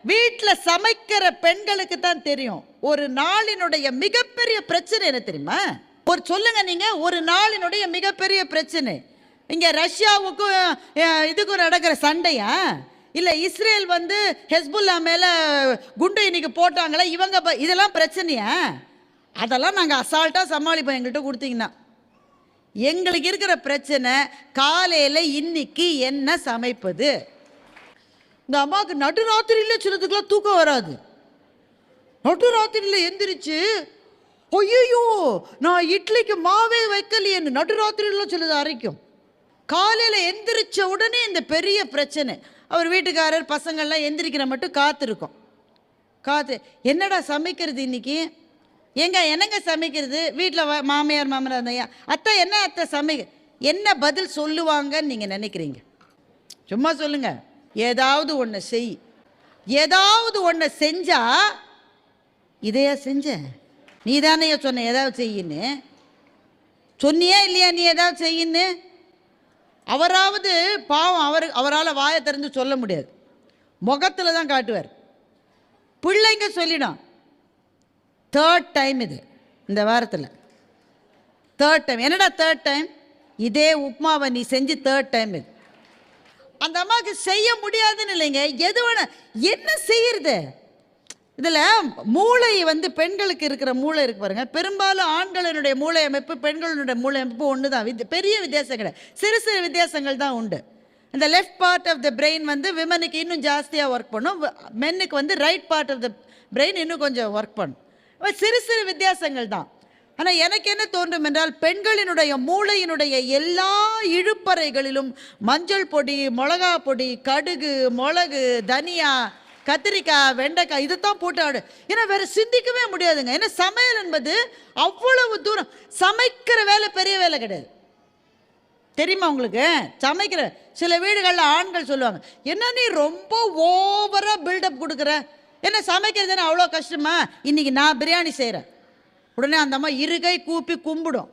வீட்டில் சமைக்கிற பெண்களுக்கு தான் தெரியும் ஒரு நாளினுடைய மிகப்பெரிய பிரச்சனை என்ன தெரியுமா? ஒரு சொல்லுங்க நீங்க, ஒரு நாளினுடைய மிகப்பெரிய பிரச்சனை இங்க ரஷ்யாவுக்கும் இதுக்கும் நடக்கிற சண்டையா, இல்ல இஸ்ரேல் வந்து ஹெஸ்புல்லா மேல குண்டு இன்னைக்கு போட்டாங்களா இவங்க, இதெல்லாம் பிரச்சனையா? அதெல்லாம் நாங்க அசால்ட்டா சமாளிப்போம். எங்கள்கிட்ட கொடுத்தீங்கன்னா எங்களுக்கு இருக்கிற பிரச்சனை காலையில இன்னைக்கு என்ன சமைப்பது. இந்த அம்மாவுக்கு நடுராத்திரியில் சிலதுக்கெல்லாம் தூக்கம் வராது. நடுராத்திரியில் எந்திரிச்சு ஐயோ நான் இட்லிக்கு மாவே வைக்கலையேன்னு நடுராத்திரியில் சிலது அரைக்கும். காலையில் எந்திரிச்ச உடனே இந்த பெரிய பிரச்சனை. அவர் வீட்டுக்காரர் பசங்கள்லாம் எந்திரிக்கிற மட்டும் காத்திருக்கோம். என்னடா சமைக்கிறது இன்னைக்கு, என்னங்க சமைக்கிறது? வீட்டில் மாமியார் மாமனார் இருந்தா அத்தை என்ன அத்தை சமைக்க, என்ன பதில் சொல்லுவாங்கன்னு நீங்கள் நினைக்கிறீங்க? சும்மா சொல்லுங்க. ஏதாவது ஒன்று செய், ஏதாவது ஒன்று செஞ்சா இதையா செஞ்ச, நீ தானே சொன்ன ஏதாவது செய்யின்னு சொன்னியா இல்லையா? நீ ஏதாவது செய்யின்னு அவராவது பாவம், அவரால் வாயை திறந்து சொல்ல முடியாது, முகத்தில் தான் காட்டுவார். பிள்ளைங்க சொல்லிடும். தேர்ட் டைம் இது இந்த வாரத்தில், தேர்ட் டைம். என்னடா தேர்ட் டைம்? இதே உப்மாவை நீ செஞ்சு தேர்ட் டைம் இது. அந்த அம்மாவுக்கு செய்ய முடியாதுன்னு இல்லைங்க, எது வேணா என்ன செய்யறது. இதில் மூளை வந்து பெண்களுக்கு இருக்கிற மூளை இருக்கு பாருங்க. பெரும்பாலும் ஆண்களினுடைய மூளை அமைப்பு பெண்களுடைய மூளை அமைப்பு ஒன்று தான். பெரிய வித்தியாசம் கிடையாது, சிறு சிறு வித்தியாசங்கள் தான் உண்டு. இந்த left part of the brain வந்து விமனுக்கு இன்னும் ஜாஸ்தியாக ஒர்க் பண்ணும், மென்னுக்கு வந்து right part of the brain இன்னும் கொஞ்சம் ஒர்க் பண்ணும். சிறு சிறு வித்தியாசங்கள் தான். ஆனால் எனக்கு என்ன தோன்றும் என்றால், பெண்களினுடைய மூளையினுடைய எல்லா இழுப்பறைகளிலும் மஞ்சள் பொடி, மிளகா பொடி, கடுகு, மிளகு, தனியா, கத்திரிக்காய், வெண்டைக்காய் இதைத்தான் போட்டு ஆடு. ஏன்னா வேற சிந்திக்கவே முடியாதுங்க. ஏன்னா சமையல் என்பது அவ்வளவு தூரம். சமைக்கிற வேலை பெரிய வேலை கிடையாது, தெரியுமா உங்களுக்கு? சமைக்கிற சில வீடுகளில் ஆண்கள் சொல்லுவாங்க, என்ன நீ ரொம்ப ஓவரா பில்டப் கொடுக்குற, என்ன சமைக்கிறது அவ்வளோ கஷ்டமா, இன்னைக்கு நான் பிரியாணி செய்கிறேன். உடனே அந்த அம்மா இருகை கூப்பி கும்பிடும்,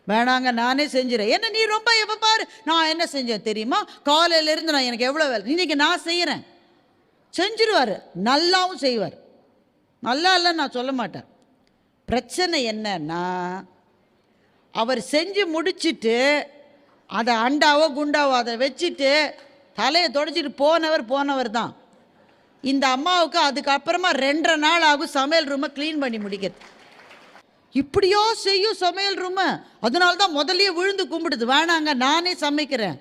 வேணாங்க நானே செஞ்சிடறேன். என்ன நீ ரொம்ப எப்போ பாரு நான் என்ன செஞ்சேன் தெரியுமா, காலையிலேருந்து நான் எனக்கு எவ்வளோ வேலை, இன்னைக்கு நான் செய்கிறேன். செஞ்சிருவார், நல்லாவும் செய்வார். நல்லா இல்லைன்னு நான் சொல்ல மாட்டேன். பிரச்சனை என்னன்னா, அவர் செஞ்சு முடிச்சுட்டு அதை அண்டாவோ குண்டாவோ அதை வச்சுட்டு தலையை தொடச்சிட்டு போனவர் தான். இந்த அம்மாவுக்கு அதுக்கப்புறமா 2.5 நாள் ஆகும் சமையல் ரூமை க்ளீன் பண்ணி முடிக்கிறது. இப்படியோ செய்யும் சமையல் ரூமை. அதனால தான் முதல்லயே விழுந்து கும்பிடுது, வேணாங்க நானே சமைக்கிறேன்.